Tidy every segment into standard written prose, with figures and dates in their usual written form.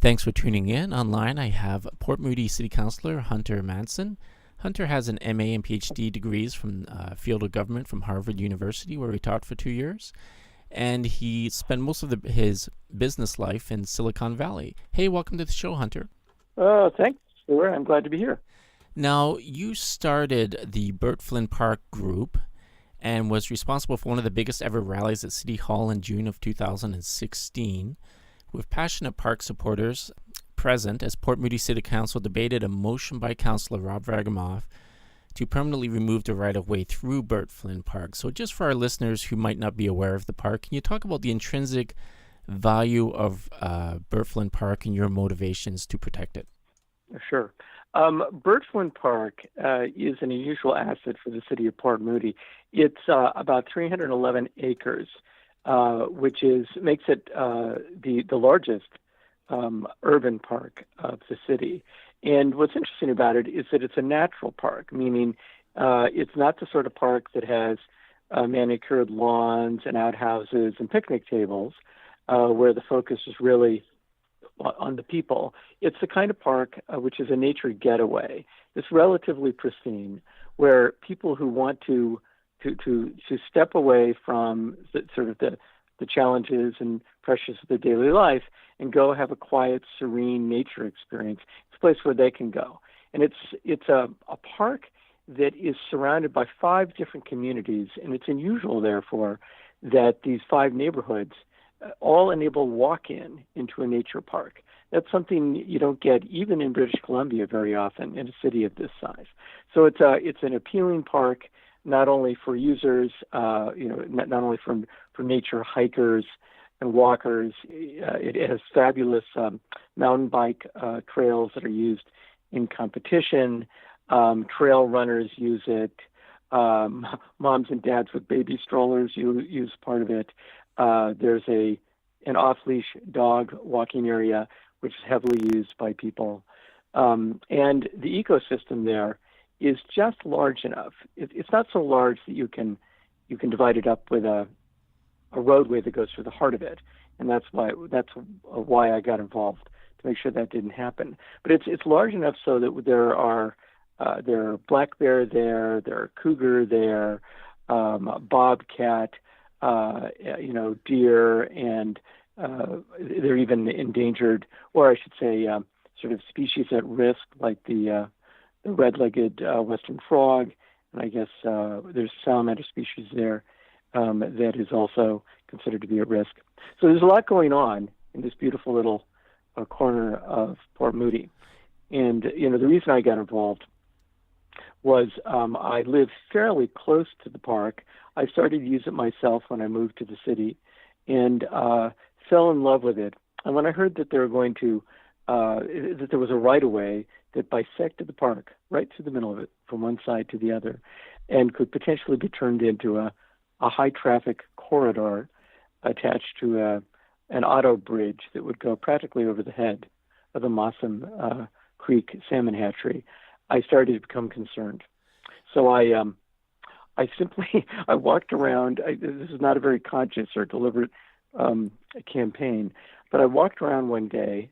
Thanks for tuning in. Online, I have Port Moody City Councillor Hunter Madsen. Hunter has an MA and PhD degrees from field of government from Harvard University, where he taught for 2 years. And he spent most of his business life in Silicon Valley. Hey, welcome to the show, Hunter. Thanks, Stuart. I'm glad to be here. Now, you started the Bert Flinn Park group and was responsible for one of the biggest ever rallies at City Hall in June of 2016. With passionate park supporters present, as Port Moody City Council debated a motion by Councillor Rob Vargamoff to permanently remove the right-of-way through Bert Flinn Park. So just for our listeners who might not be aware of the park, can you talk about the intrinsic value of Bert Flinn Park and your motivations to protect it? Sure. Bert Flinn Park is an unusual asset for the city of Port Moody. It's about 311 acres, which makes it the largest urban park of the city. And what's interesting about it is that it's a natural park, meaning it's not the sort of park that has manicured lawns and outhouses and picnic tables, where the focus is really on the people. It's the kind of park which is a nature getaway. It's relatively pristine, where people who want to step away from the challenges and pressures of their daily life and go have a quiet, serene nature experience. It's a place where they can go. And it's a park that is surrounded by 5 different communities, and it's unusual, therefore, that these 5 neighborhoods all enable walk-in into a nature park. That's something you don't get even in British Columbia very often in a city of this size. So it's an appealing park, not only for users, not only for nature hikers and walkers. It has fabulous mountain bike trails that are used in competition. Trail runners use it. Moms and dads with baby strollers use part of it. There's an off-leash dog walking area, which is heavily used by people. And the ecosystem there is just large enough. It's not so large that you can divide it up with a roadway that goes through the heart of it. And that's why I got involved, to make sure that didn't happen. But it's large enough so that there are black bear there are cougar there, bobcat, deer, and they're even endangered, or I should say, sort of species at risk, like the red-legged western frog, and I guess there's salamander species there that is also considered to be at risk. So there's a lot going on in this beautiful little corner of Port Moody. And, the reason I got involved was I live fairly close to the park. I started to use it myself when I moved to the city and fell in love with it. And when I heard that that there was a right-of-way that bisected the park right through the middle of it from one side to the other and could potentially be turned into a high-traffic corridor attached to an auto bridge that would go practically over the head of the Madsen Creek salmon hatchery, I started to become concerned. So I walked around. This is not a very conscious or deliberate campaign, but I walked around one day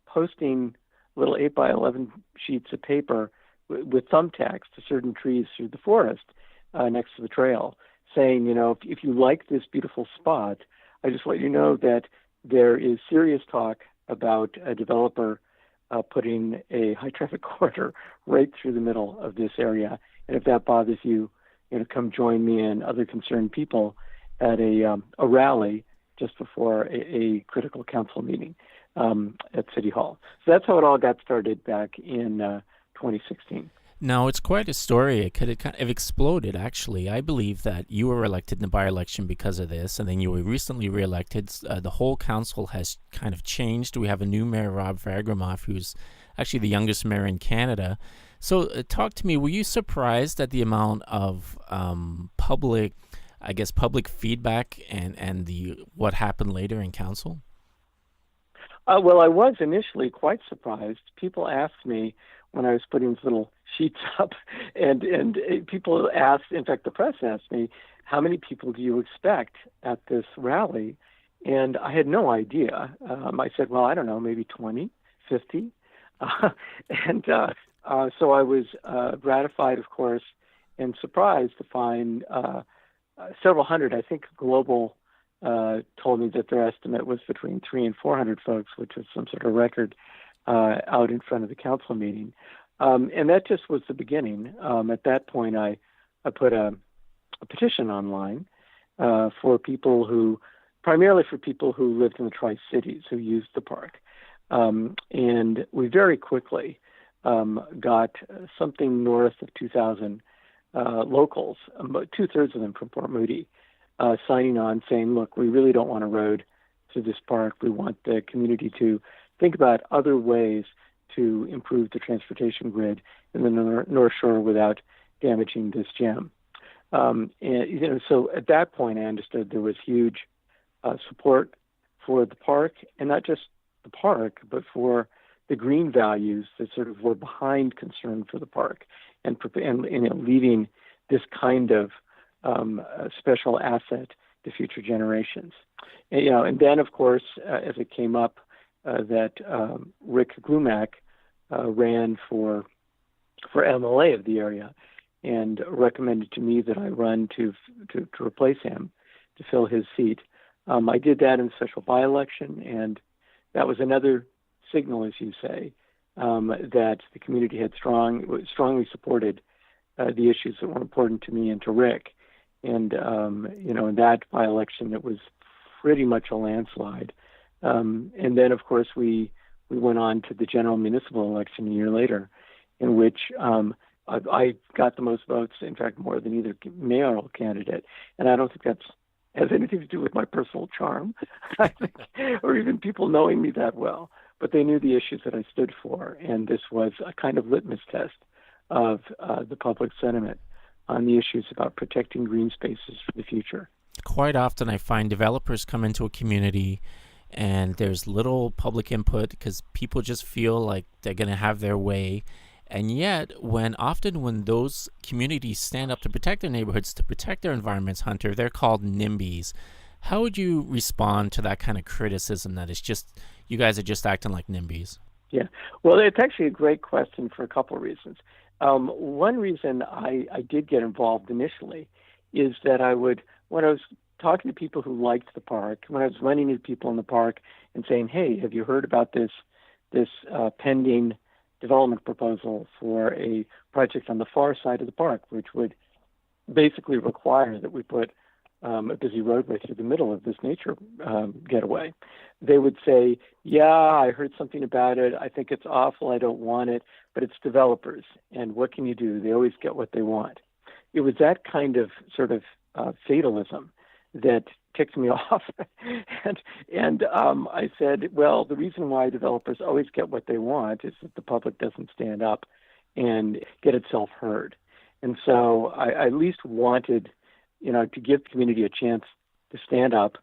posting little 8x11 sheets of paper with thumbtacks to certain trees through the forest next to the trail, saying, if you like this beautiful spot, I just let you know that there is serious talk about a developer putting a high-traffic corridor right through the middle of this area. And if that bothers you, come join me and other concerned people at a rally just before a critical council meeting at City Hall. So that's how it all got started back in 2016. Now, it's quite a story. It kind of exploded, actually. I believe that you were elected in the by-election because of this, and then you were recently reelected. The whole council has kind of changed. We have a new mayor, Rob Vargamoff, who's actually the youngest mayor in Canada. So talk to me, were you surprised at the amount of public feedback and what happened later in council? Well, I was initially quite surprised. People asked me when I was putting these little sheets up, and people asked, in fact, the press asked me, how many people do you expect at this rally? And I had no idea. I said, well, I don't know, maybe 20, 50. Uh, and so I was gratified, of course, and surprised to find several hundred. I think Global told me that their estimate was between 300 and 400 folks, which was some sort of record out in front of the council meeting. And that just was the beginning. At that point, I put a petition online primarily for people who lived in the Tri-Cities who used the park. And we very quickly got something north of 2,000 locals, about two-thirds of them from Port Moody, signing on saying, look, we really don't want a road through this park. We want the community to think about other ways to improve the transportation grid in the North Shore without damaging this gem. So at that point, I understood there was huge support for the park, and not just the park, but for the green values that sort of were behind concern for the park, and leaving this kind of special asset to future generations. And then, of course, as it came up that Rick Glumac ran for MLA of the area, and recommended to me that I run to replace him, to fill his seat. I did that in a special by-election, and that was another signal, as you say, that the community had strongly supported the issues that were important to me and to Rick. And, in that by-election, it was pretty much a landslide. And then, of course, we went on to the general municipal election a year later, in which I got the most votes, in fact, more than either mayoral candidate. And I don't think that has anything to do with my personal charm, I think, or even people knowing me that well. But they knew the issues that I stood for, and this was a kind of litmus test of the public sentiment on the issues about protecting green spaces for the future. Quite often I find developers come into a community and there's little public input because people just feel like they're going to have their way. And yet, when those communities stand up to protect their neighborhoods, to protect their environments, Hunter, they're called NIMBYs. How would you respond to that kind of criticism that it's just, you guys are just acting like NIMBYs? Yeah, well, it's actually a great question for a couple of reasons. One reason I did get involved initially is that when I was talking to people who liked the park, when I was running into people in the park and saying, hey, have you heard about this pending development proposal for a project on the far side of the park, which would basically require that we put a busy roadway through the middle of this nature getaway. They would say, yeah, I heard something about it. I think it's awful. I don't want it, but it's developers. And what can you do? They always get what they want. It was that kind of sort of fatalism that ticked me off. and I said, well, the reason why developers always get what they want is that the public doesn't stand up and get itself heard. And so I at least wanted, to give the community a chance to stand up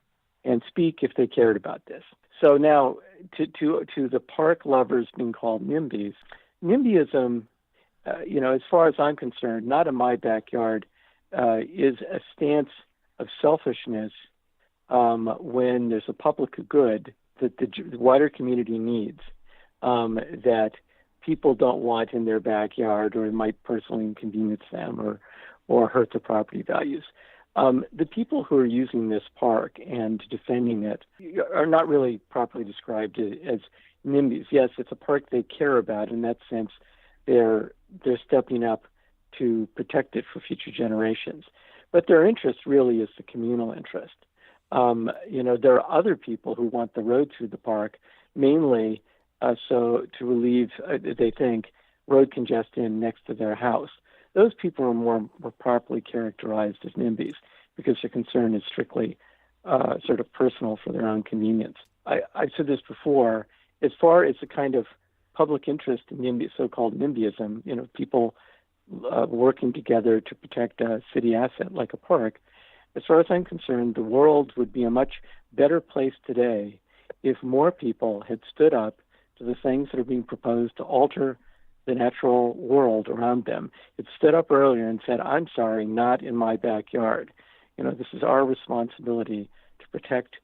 and speak if they cared about this. So now to the park lovers being called NIMBYs, NIMBYism, as far as I'm concerned, not in my backyard, is a stance of selfishness when there's a public good that the wider community needs, that people don't want in their backyard, or it might personally inconvenience them or hurt their property values. The people who are using this park and defending it are not really properly described as NIMBYs. Yes, it's a park they care about. In that sense, they're stepping up to protect it for future generations. But their interest really is the communal interest. There are other people who want the road through the park, mainly so to relieve, they think, road congestion next to their house. Those people are more properly characterized as NIMBYs because their concern is strictly sort of personal for their own convenience. I've said this before. As far as the kind of public interest in so-called NIMBYism, people working together to protect a city asset like a park, as far as I'm concerned, the world would be a much better place today if more people had stood up to the things that are being proposed to alter the natural world around them. It stood up earlier and said, I'm sorry, not in my backyard. This is our responsibility to protect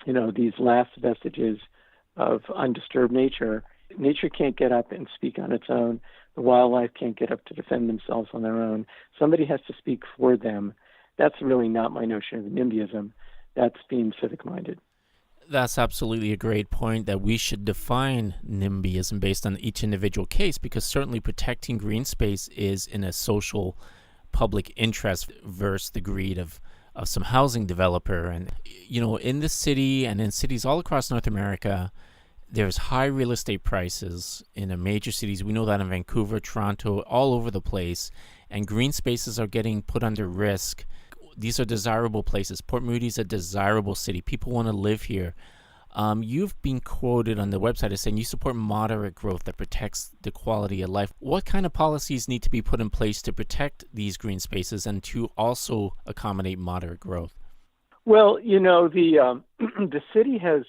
these last vestiges of undisturbed nature. Nature can't get up and speak on its own. The wildlife can't get up to defend themselves on their own. Somebody has to speak for them. That's really not my notion of NIMBYism. That's being civic-minded. That's absolutely a great point, that we should define NIMBYism based on each individual case, because certainly protecting green space is in a social public interest versus the greed of some housing developer. And, in the city and in cities all across North America, there's high real estate prices in the major cities. We know that in Vancouver, Toronto, all over the place, and green spaces are getting put under risk. These are desirable places. Port Moody is a desirable city. People want to live here. You've been quoted on the website as saying you support moderate growth that protects the quality of life. What kind of policies need to be put in place to protect these green spaces and to also accommodate moderate growth? Well, the the city has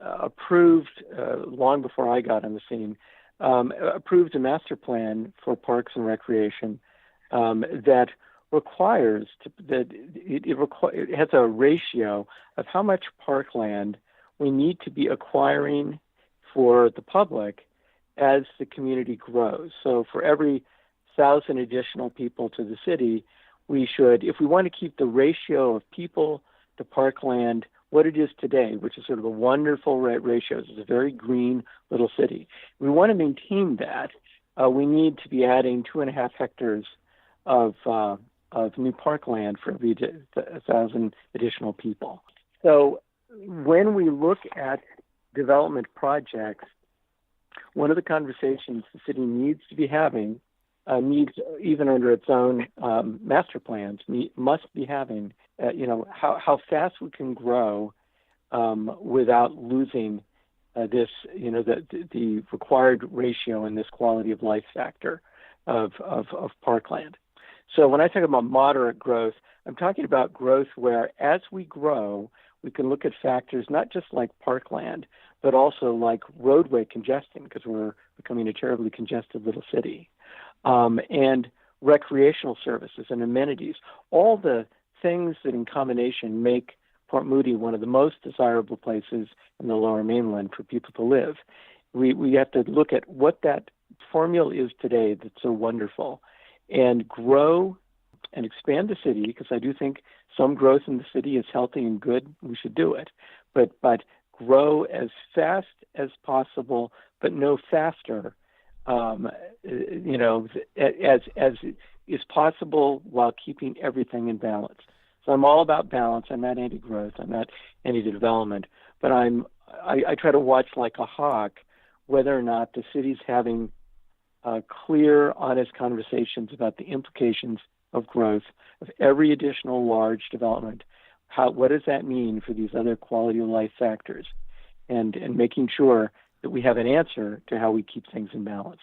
approved, long before I got on the scene, approved a master plan for parks and recreation that requires it has a ratio of how much parkland we need to be acquiring for the public as the community grows. So for every 1,000 additional people to the city, we should, if we want to keep the ratio of people to parkland what it is today, which is sort of a wonderful ratio. It's a very green little city. We want to maintain that. We need to be adding 2.5 hectares of new parkland for every 1,000 additional people. So when we look at development projects, one of the conversations the city needs to be having, needs even under its own master plans, must be having, how fast we can grow without losing this, the required ratio and this quality of life factor of parkland. So when I talk about moderate growth, I'm talking about growth where as we grow, we can look at factors not just like parkland, but also like roadway congestion, because we're becoming a terribly congested little city, and recreational services and amenities, all the things that in combination make Port Moody one of the most desirable places in the Lower Mainland for people to live. We have to look at what that formula is today that's so wonderful and grow and expand the city, because I do think some growth in the city is healthy and good. We should do it. But grow as fast as possible, but no faster, as is possible while keeping everything in balance. So I'm all about balance. I'm not anti-growth. I'm not anti-development. But I try to watch like a hawk whether or not the city's having clear, honest conversations about the implications of growth of every additional large development. What does that mean for these other quality of life factors? And making sure that we have an answer to how we keep things in balance.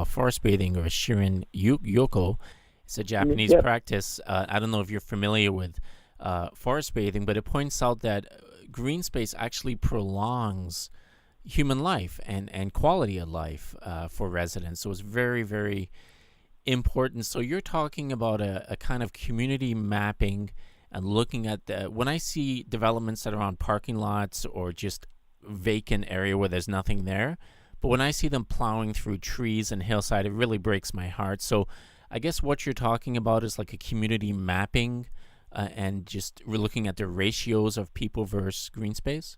Forest bathing, or Shirin Yoko, is a Japanese practice. I don't know if you're familiar with forest bathing, but it points out that green space actually prolongs human life and quality of life for residents. So it's very, very important. So you're talking about a kind of community mapping and looking at when I see developments that are on parking lots or just vacant area where there's nothing there, but when I see them plowing through trees and hillside, it really breaks my heart. So I guess what you're talking about is like a community mapping and just we're looking at the ratios of people versus green space.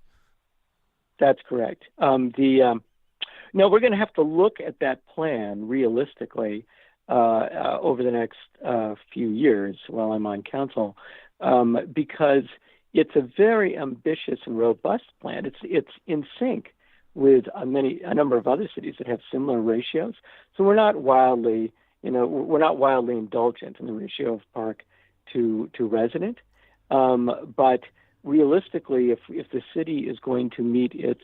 That's correct. No, we're going to have to look at that plan realistically over the next few years while I'm on council, because it's a very ambitious and robust plan. It's in sync with a number of other cities that have similar ratios. So we're not wildly indulgent in the ratio of park to resident, but realistically, if the city is going to meet its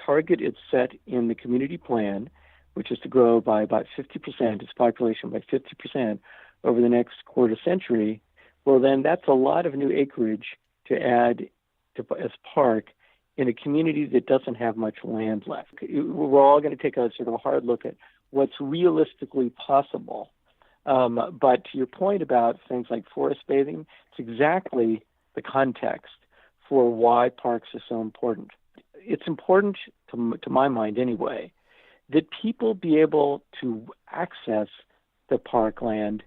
target it's set in the community plan, which is to grow by about 50%, its population by 50% over the next quarter century, well, then that's a lot of new acreage to add as park in a community that doesn't have much land left. We're all going to take a sort of a hard look at what's realistically possible. But to your point about things like forest bathing, it's exactly the context for why parks are so important. It's important, to my mind anyway, that people be able to access the parkland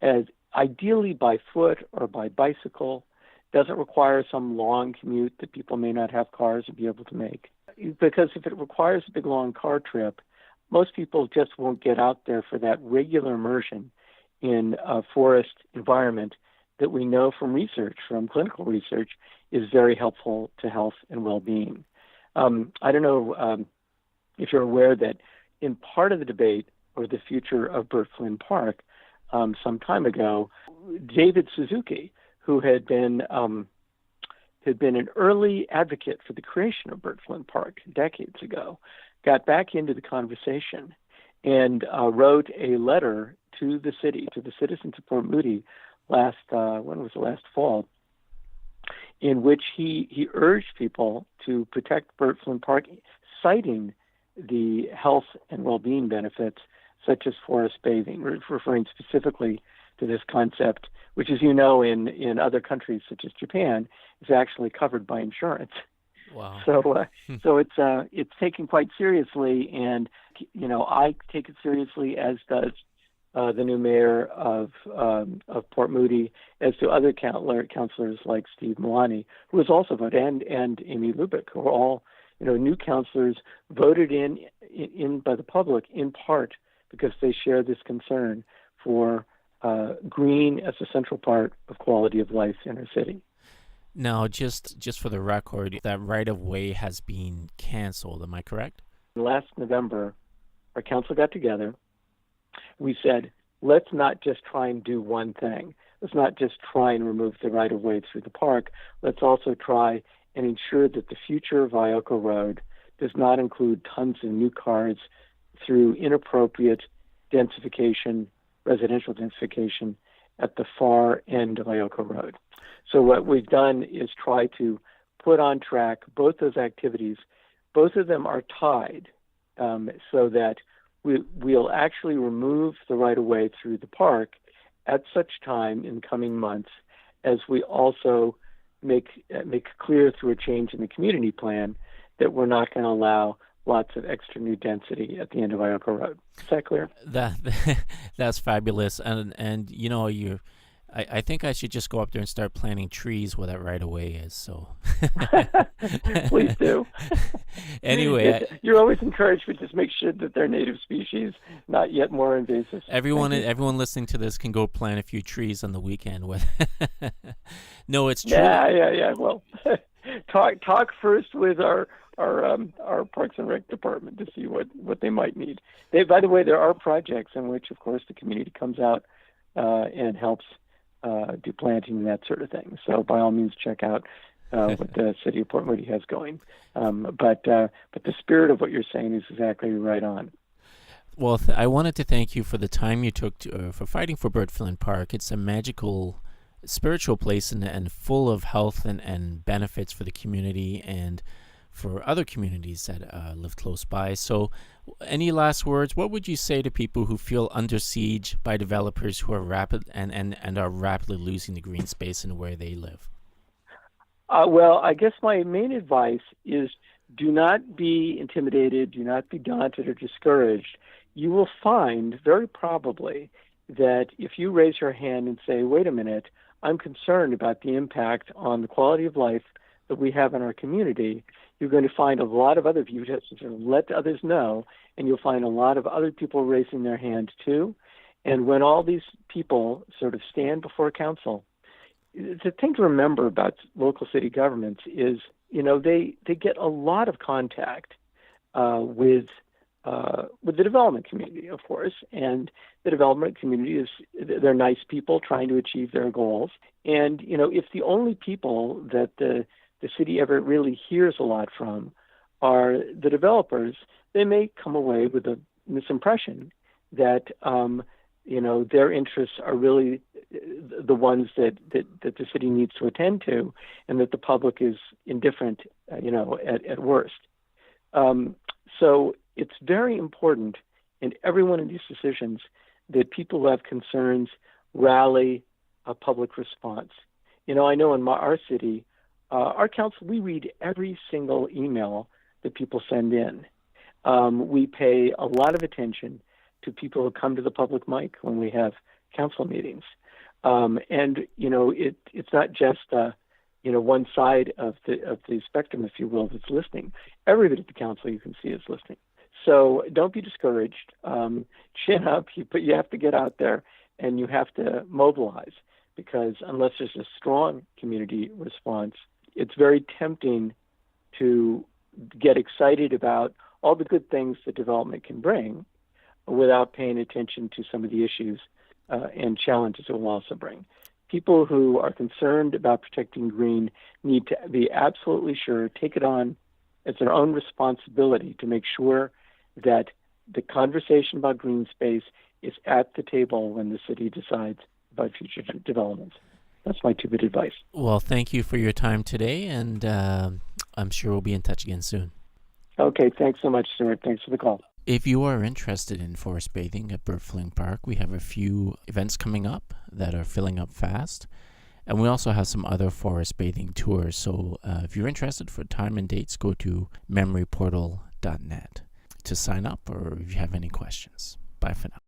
as ideally by foot or by bicycle. Doesn't require some long commute that people may not have cars to be able to make. Because if it requires a big long car trip, most people just won't get out there for that regular immersion in a forest environment that we know from research, from clinical research, is very helpful to health and well-being. I don't know if you're aware that in part of the debate over the future of Bert Flinn Park, some time ago, David Suzuki, who had been an early advocate for the creation of Bert Flinn Park decades ago, got back into the conversation and wrote a letter to the city, to the citizens of Port Moody last fall, in which he urged people to protect Bert Flinn Park, citing the health and well-being benefits such as forest bathing, referring specifically to this concept, which, as you know, in other countries such as Japan, is actually covered by insurance. Wow. So it's taken quite seriously, and I take it seriously, as does the new mayor of Port Moody, as do other councilors like Steve Milani, who has also voted, and Amy Lubick, who are all new councilors voted in by the public in part because they share this concern for green as a central part of quality of life in our city. Now, just for the record, that right-of-way has been canceled. Am I correct? Last November, our council got together. We said, let's not just try and do one thing. Let's not just try and remove the right-of-way through the park. Let's also try and ensure that the future of Ioko Road does not include tons of new cars through inappropriate densification, residential densification at the far end of Ioko Road. So what we've done is try to put on track both those activities. Both of them are tied so that we'll actually remove the right-of-way through the park at such time in coming months as we also make clear through a change in the community plan that we're not going to allow lots of extra new density at the end of Ioko Road. Is that clear? That's fabulous. And I think I should just go up there and start planting trees where that right away is. So please do. Anyway, you're always encouraged, but just make sure that they're native species, not yet more invasive. Everyone listening to this can go plant a few trees on the weekend. No, it's true. Yeah. Well, talk first with our Parks and Rec department to see what they might need. By the way, there are projects in which, of course, the community comes out and helps do planting and that sort of thing. So by all means, check out what the city of Port Moody has going. But the spirit of what you're saying is exactly right on. Well, I wanted to thank you for the time you took for fighting for Bert Flinn Park. It's a magical, spiritual place and full of health and benefits for the community and for other communities that live close by. So any last words? What would you say to people who feel under siege by developers who are are rapidly losing the green space in where they live? Well, I guess my main advice is do not be intimidated, do not be daunted or discouraged. You will find very probably that if you raise your hand and say, wait a minute, I'm concerned about the impact on the quality of life that we have in our community, you're going to find a lot of other people just let others know, and you'll find a lot of other people raising their hand too. And when all these people sort of stand before council, the thing to remember about local city governments is, they get a lot of contact with the development community, of course, and the development community they're nice people trying to achieve their goals. And if the only people that the city ever really hears a lot from are the developers, they may come away with a misimpression that their interests are really the ones that the city needs to attend to, and that the public is indifferent, at worst. So it's very important in every one of these decisions that people who have concerns rally a public response. I know in our city, our council, we read every single email that people send in. We pay a lot of attention to people who come to the public mic when we have council meetings. And, it's not just, one side of the spectrum, if you will, that's listening. Everybody at the council you can see is listening. So don't be discouraged. Chin up, but you have to get out there and you have to mobilize, because unless there's a strong community response, it's very tempting to get excited about all the good things that development can bring without paying attention to some of the issues and challenges it will also bring. People who are concerned about protecting green need to be absolutely sure, take it on as their own responsibility to make sure that the conversation about green space is at the table when the city decides about future developments. That's my 2-bit advice. Well, thank you for your time today, and I'm sure we'll be in touch again soon. Okay, thanks so much, Stuart. Thanks for the call. If you are interested in forest bathing at Bert Flinn Park, we have a few events coming up that are filling up fast. And we also have some other forest bathing tours. So if you're interested for time and dates, go to memoryportal.net to sign up, or if you have any questions. Bye for now.